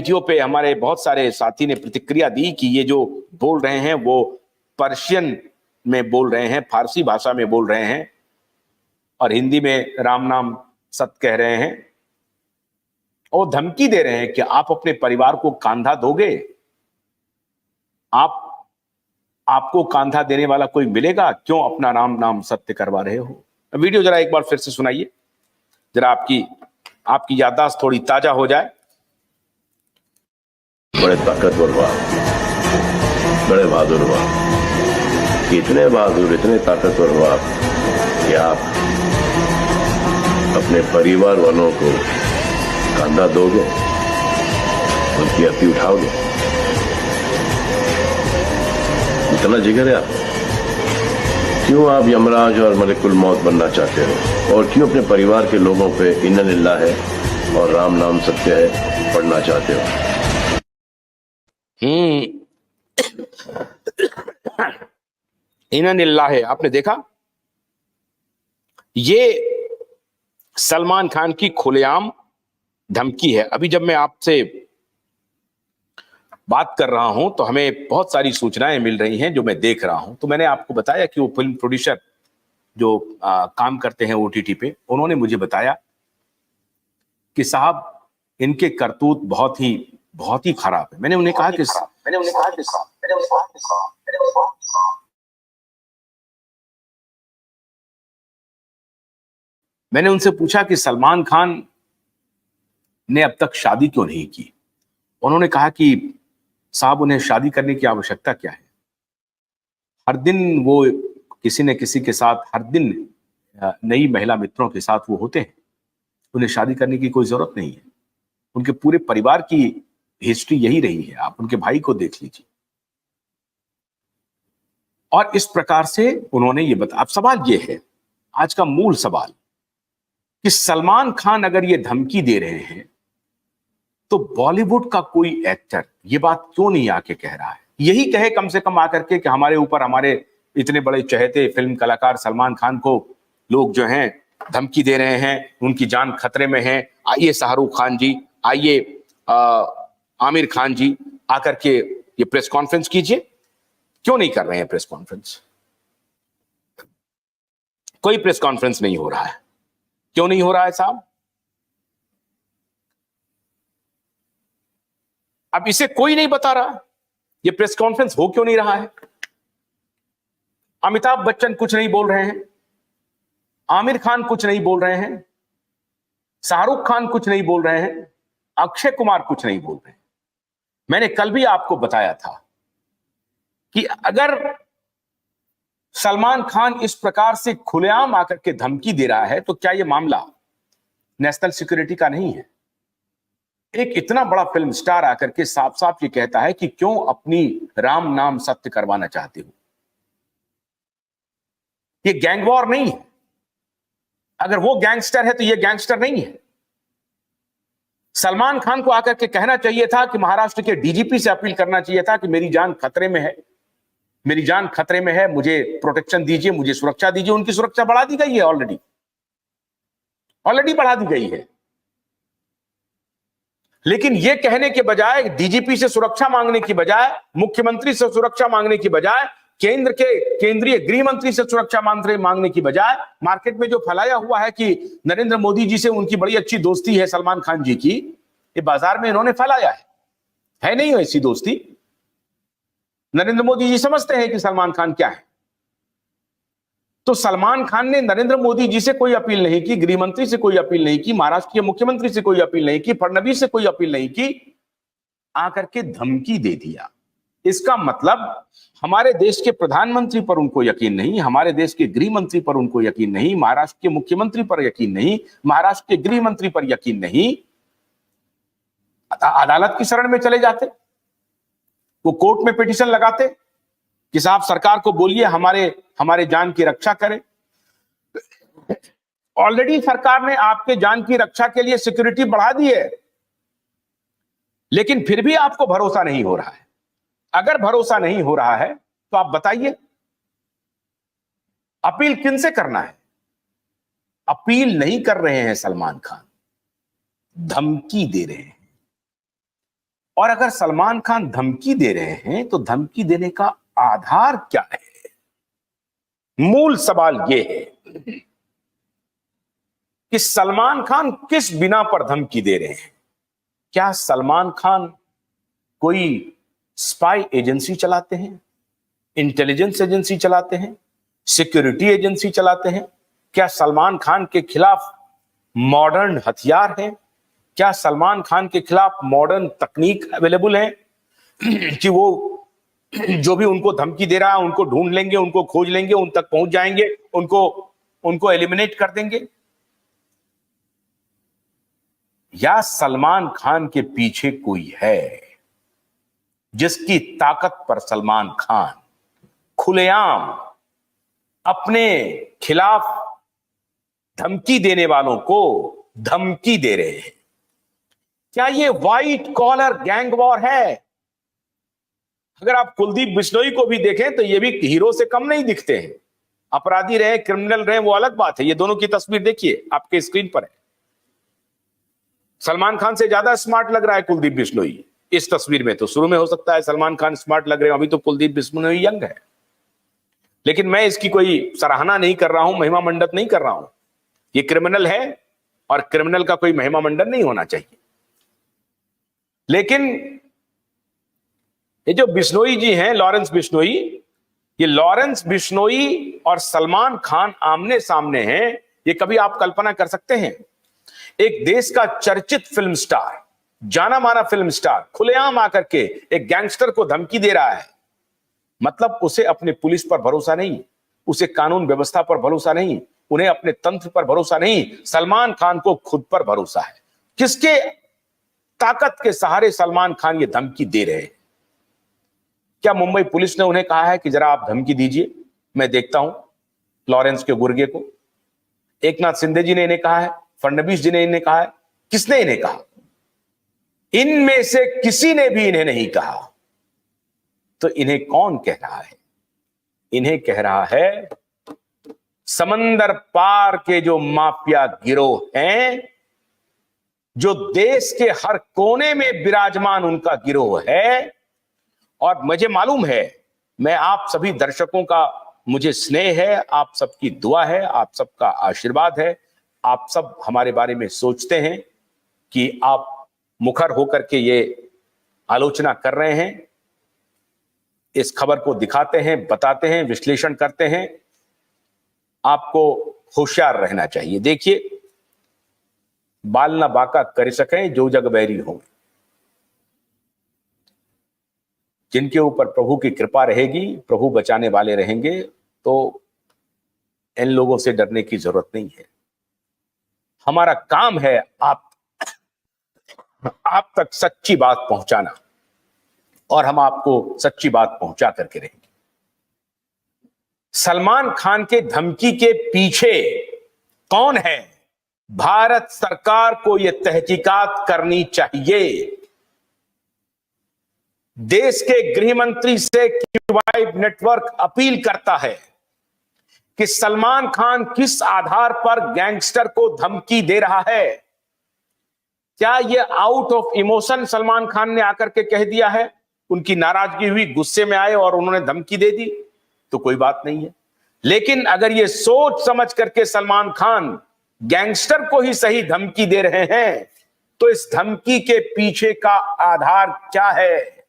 Video पे हमारे बहुत सारे साथी ने प्रतिक्रिया दी कि ये जो बोल रहे हैं वो पर्शियन में बोल रहे हैं, फारसी भाषा में बोल रहे हैं और हिंदी में राम नाम सत्य कह रहे हैं और धमकी दे रहे हैं कि आप अपने परिवार को कांधा दोगे, आपको कांधा देने वाला कोई मिलेगा, क्यों अपना राम नाम सत्य करवा रहे हो। वीडियो जरा एक बार फिर से सुनाइए, जरा आपकी याददाश्त थोड़ी ताजा हो जाए। बड़े ताकतवर हुआ, बड़े बहादुर हुआ, इतने बहादुर इतने ताकतवर हुआ कि आप अपने परिवार वालों को कांधा दोगे, उनकी अर्थी उठाओगे। इतना जिगर है आप? क्यों आप यमराज और मलिकुल मौत बनना चाहते हो और क्यों अपने परिवार के लोगों पे इन्ना लिल्लाह है और राम नाम सत्य है पढ़ना चाहते हो? इन्ना लिल्लाह है। आपने देखा, ये सलमान खान की खुलेआम धमकी है। अभी जब मैं आपसे बात कर रहा हूं तो हमें बहुत सारी सूचनाएं मिल रही हैं जो मैं देख रहा हूं। तो मैंने आपको बताया कि वो फिल्म प्रोड्यूसर जो काम करते हैं ओटीटी पे, उन्होंने मुझे बताया कि साहब इनके करतूत बहुत ही खराब है। मैंने उन्हें कहा कि मैंने उनसे पूछा कि सलमान खान ने अब तक शादी क्यों नहीं की। उन्होंने कहा कि साहब उन्हें शादी करने की आवश्यकता क्या है, हर दिन वो किसी न किसी के साथ, हर दिन नई महिला मित्रों के साथ वो होते हैं, उन्हें शादी करने की कोई जरूरत नहीं है। उनके पूरे परिवार की हिस्ट्री यही रही है, आप उनके भाई को देख लीजिए। और इस प्रकार से उन्होंने ये बताया। अब सवाल ये है, आज का मूल सवाल, कि सलमान खान अगर ये धमकी दे रहे हैं तो बॉलीवुड का कोई एक्टर ये बात क्यों नहीं आके कह रहा है? यही कहे कम से कम आकर के कि हमारे ऊपर, हमारे इतने बड़े चहेते फिल्म कलाकार सलमान खान को लोग जो हैं धमकी दे रहे हैं, उनकी जान खतरे में है। आइए शाहरुख खान जी, आइए आमिर खान जी, आकर के ये प्रेस कॉन्फ्रेंस कीजिए। क्यों नहीं कर रहे हैं प्रेस कॉन्फ्रेंस? कोई प्रेस कॉन्फ्रेंस नहीं हो रहा है। क्यों नहीं हो रहा है साहब? अब इसे कोई नहीं बता रहा, ये प्रेस कॉन्फ्रेंस हो क्यों नहीं रहा है? अमिताभ बच्चन कुछ नहीं बोल रहे हैं, आमिर खान कुछ नहीं बोल रहे हैं, शाहरुख खान कुछ नहीं बोल रहे हैं, अक्षय कुमार कुछ नहीं बोल रहे हैं। मैंने कल भी आपको बताया था कि अगर सलमान खान इस प्रकार से खुलेआम आकर के धमकी दे रहा है तो क्या यह मामला नेशनल सिक्योरिटी का नहीं है? एक इतना बड़ा फिल्म स्टार आकर के साफ साफ ये कहता है कि क्यों अपनी राम नाम सत्य करवाना चाहते हो। ये गैंग वॉर नहीं है। अगर वो गैंगस्टर है तो ये गैंगस्टर नहीं है। सलमान खान को आकर के कहना चाहिए था कि महाराष्ट्र के डीजीपी से अपील करना चाहिए था कि मेरी जान खतरे में है, मेरी जान खतरे में है, मुझे प्रोटेक्शन दीजिए, मुझे सुरक्षा दीजिए। उनकी सुरक्षा बढ़ा दी गई है, ऑलरेडी बढ़ा दी गई है। लेकिन यह कहने के बजाय, डीजीपी से सुरक्षा मांगने की बजाय, मुख्यमंत्री से सुरक्षा मांगने की बजाय, केंद्रीय गृह मंत्री से सुरक्षा मांगने की बजाय, मार्केट में जो फैलाया हुआ है कि नरेंद्र मोदी जी से उनकी बड़ी अच्छी दोस्ती है सलमान खान जी की, ये बाजार में इन्होंने फैलाया है नहीं ऐसी दोस्ती। नरेंद्र मोदी जी समझते हैं कि सलमान खान क्या है। तो सलमान खान ने नरेंद्र मोदी जी से कोई अपील नहीं की, गृह मंत्री से कोई अपील नहीं की, महाराष्ट्र के मुख्यमंत्री से कोई अपील नहीं की, फडणवीस से कोई अपील नहीं की, आकर के धमकी दे दिया। इसका मतलब हमारे देश के प्रधानमंत्री पर उनको यकीन नहीं, हमारे देश के गृह मंत्री पर उनको यकीन नहीं, महाराष्ट्र के मुख्यमंत्री पर यकीन नहीं, महाराष्ट्र के गृह मंत्री पर यकीन नहीं। अदालत की शरण में चले जाते, वो कोर्ट में पिटीशन लगाते कि साहब सरकार को बोलिए हमारे जान की रक्षा करे। ऑलरेडी सरकार ने आपके जान की रक्षा के लिए सिक्योरिटी बढ़ा दी है, लेकिन फिर भी आपको भरोसा नहीं हो रहा है। अगर भरोसा नहीं हो रहा है तो आप बताइए अपील किनसे करना है? अपील नहीं कर रहे हैं सलमान खान, धमकी दे रहे हैं। और अगर सलमान खान धमकी दे रहे हैं तो धमकी देने का आधार क्या है? मूल सवाल यह है कि सलमान खान किस बिना पर धमकी दे रहे हैं। क्या सलमान खान कोई स्पाई एजेंसी चलाते हैं, इंटेलिजेंस एजेंसी चलाते हैं, सिक्योरिटी एजेंसी चलाते हैं? क्या सलमान खान के खिलाफ मॉडर्न हथियार हैं? क्या सलमान खान के खिलाफ मॉडर्न तकनीक अवेलेबल है कि वो जो भी उनको धमकी दे रहा है उनको ढूंढ लेंगे, उनको खोज लेंगे, उन तक पहुंच जाएंगे, उनको एलिमिनेट कर देंगे? या सलमान खान के पीछे कोई है जिसकी ताकत पर सलमान खान खुलेआम अपने खिलाफ धमकी देने वालों को धमकी दे रहे हैं? क्या ये व्हाइट कॉलर गैंग वॉर है? अगर आप कुलदीप बिश्नोई को भी देखें तो ये भी हीरो से कम नहीं दिखते हैं। अपराधी रहे, क्रिमिनल रहे, वो अलग बात है। ये दोनों की तस्वीर देखिए, आपके स्क्रीन पर है। सलमान खान से ज्यादा स्मार्ट लग रहा है कुलदीप बिश्नोई इस तस्वीर में। तो शुरू में हो सकता है सलमान खान स्मार्ट लग रहे हैं, अभी तो कुलदीप बिश्नोई यंग है। लेकिन मैं इसकी कोई सराहना नहीं कर रहा हूं, महिमा मंडन नहीं कर रहा हूं। ये क्रिमिनल है और क्रिमिनल का कोई महिमा मंडन नहीं होना चाहिए। लेकिन ये जो बिश्नोई जी हैं, लॉरेंस बिश्नोई, ये लॉरेंस बिश्नोई और सलमान खान आमने सामने हैं। ये कभी आप कल्पना कर सकते हैं? एक देश का चर्चित फिल्म स्टार, जाना माना फिल्म स्टार, खुलेआम आकर के एक गैंगस्टर को धमकी दे रहा है। मतलब उसे अपने पुलिस पर भरोसा नहीं, उसे कानून व्यवस्था पर भरोसा नहीं, उन्हें अपने तंत्र पर भरोसा नहीं। सलमान खान को खुद पर भरोसा है। किसके ताकत के सहारे सलमान खान ये धमकी दे रहे हैं? क्या मुंबई पुलिस ने उन्हें कहा है कि जरा आप धमकी दीजिए, मैं देखता हूं लॉरेंस के गुर्गे को? एकनाथ शिंदे जी ने इन्हें कहा है, फडणवीस जी ने इन्हें कहा है? किसने इन्हें कहा? इनमें से किसी ने भी इन्हें नहीं कहा। तो इन्हें कौन कह रहा है? इन्हें कह रहा है समंदर पार के जो माफिया गिरोह हैं, जो देश के हर कोने में विराजमान उनका गिरोह है। और मुझे मालूम है, मैं आप सभी दर्शकों का मुझे स्नेह है, आप सबकी दुआ है, आप सबका आशीर्वाद है। आप सब हमारे बारे में सोचते हैं कि आप मुखर होकर के ये आलोचना कर रहे हैं, इस खबर को दिखाते हैं, बताते हैं, विश्लेषण करते हैं। आपको होशियार रहना चाहिए। देखिए, बाल ना बाका कर सकें जो जग बैरी हो। जिनके ऊपर प्रभु की कृपा रहेगी, प्रभु बचाने वाले रहेंगे, तो इन लोगों से डरने की जरूरत नहीं है। हमारा काम है आप तक सच्ची बात पहुंचाना, और हम आपको सच्ची बात पहुंचा करके रहेंगे। सलमान खान के धमकी के पीछे कौन है? भारत सरकार को यह तहकीकात करनी चाहिए। देश के गृह मंत्री से क्यूबाइब नेटवर्क अपील करता है कि सलमान खान किस आधार पर गैंगस्टर को धमकी दे रहा है। क्या यह out of emotion Salman Khan ने आकर के कह दिया है, उनकी नाराजगी हुई, गुस्से में आए और उन्होंने धमकी दे दी? तो कोई बात नहीं है। लेकिन अगर यह सोच समझ करके सलमान खान गैंगस्टर को ही सही धमकी दे रहे हैं, तो इस धमकी के पीछे का आधार क्या है?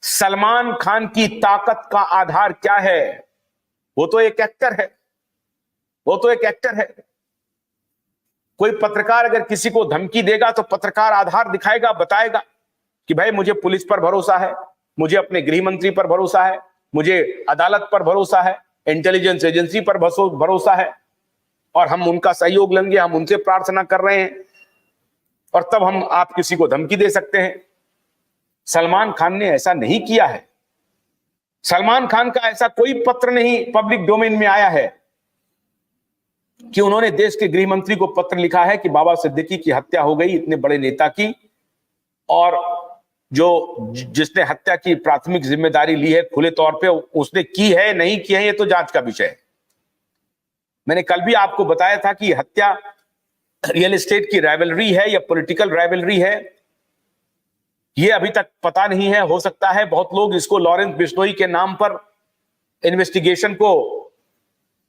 सलमान खान की ताकत का आधार क्या है? वो तो एक एक्टर है, वो तो एक एक्टर है। कोई पत्रकार अगर किसी को धमकी देगा तो पत्रकार आधार दिखाएगा, बताएगा कि भाई मुझे पुलिस पर भरोसा है, मुझे अपने गृह मंत्री पर भरोसा है, मुझे अदालत पर भरोसा है, इंटेलिजेंस एजेंसी पर भरोसा है, और हम उनका सहयोग लेंगे, हम उनसे प्रार्थना कर रहे हैं, और तब हम आप किसी को धमकी दे सकते हैं। सलमान खान ने ऐसा नहीं किया है। सलमान खान का ऐसा कोई पत्र नहीं पब्लिक डोमेन में आया है कि उन्होंने देश के गृह मंत्री को पत्र लिखा है कि बाबा सिद्दीकी की हत्या हो गई, इतने बड़े नेता की, और जिसने हत्या की प्राथमिक जिम्मेदारी ली है खुले तौर पे, उसने की है नहीं की है, ये तो जांच का विषय है। मैंने कल भी आपको बताया था कि हत्या रियल एस्टेट की राइवलरी है या पॉलिटिकल राइवलरी है, ये अभी तक पता नहीं है। हो सकता है बहुत लोग इसको लॉरेंस बिश्नोई के नाम पर इन्वेस्टिगेशन को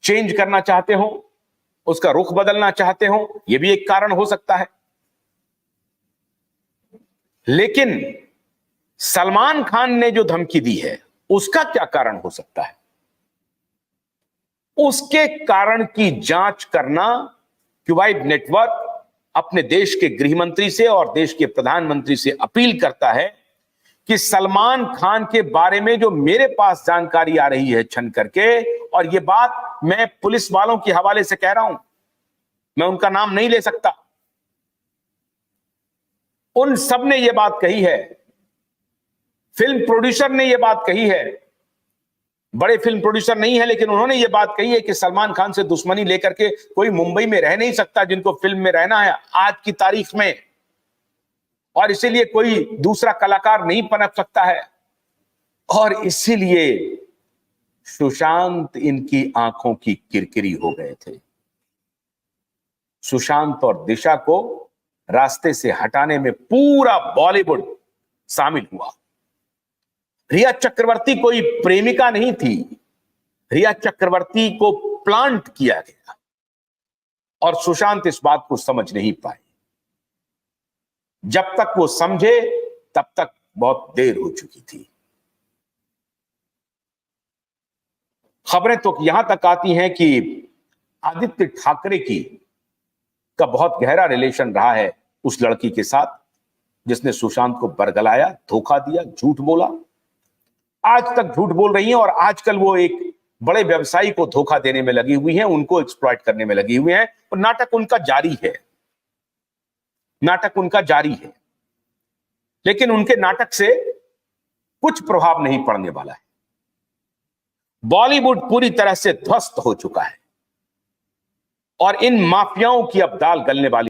चेंज करना चाहते हो, उसका रुख बदलना चाहते हो, यह भी एक कारण हो सकता है। लेकिन सलमान खान ने जो धमकी दी है उसका क्या कारण हो सकता है? उसके कारण की जांच करना क्यूबाइड नेटवर्क अपने देश के गृह मंत्री से और देश के प्रधानमंत्री से अपील करता है कि सलमान खान के बारे में जो मेरे पास जानकारी आ रही है छन करके, और यह बात मैं पुलिस वालों के हवाले से कह रहा हूं, मैं उनका नाम नहीं ले सकता, उन सब ने यह बात कही है, फिल्म प्रोड्यूसर ने यह बात कही है, बड़े फिल्म प्रोड्यूसर नहीं है लेकिन उन्होंने यह बात कही है कि सलमान खान से दुश्मनी लेकर के कोई मुंबई में रह नहीं सकता जिनको फिल्म में रहना है आज की तारीख में, और इसीलिए कोई दूसरा कलाकार नहीं पनप सकता है। और इसीलिए सुशांत इनकी आंखों की किरकिरी हो गए थे। सुशांत और दिशा को रास्ते से हटाने में पूरा बॉलीवुड शामिल हुआ। रिया चक्रवर्ती कोई प्रेमिका नहीं थी, रिया चक्रवर्ती को प्लांट किया गया और सुशांत इस बात को समझ नहीं पाए। जब तक वो समझे तब तक बहुत देर हो चुकी थी। खबरें तो यहां तक आती हैं कि आदित्य ठाकरे का बहुत गहरा रिलेशन रहा है उस लड़की के साथ जिसने सुशांत को बरगलाया, धोखा दिया, झूठ बोला। आज तक झूठ बोल रही हैं और आजकल वो एक बड़े व्यवसायी को धोखा देने में लगी हुई हैं, उनको एक्सप्लॉइट करने में लगी हुई हैं, और नाटक उनका जारी है, नाटक उनका जारी है। लेकिन उनके नाटक से कुछ प्रभाव नहीं पड़ने वाला है। बॉलीवुड पूरी तरह से ध्वस्त हो चुका है और इन माफियाओं की अब दाल गलने वाली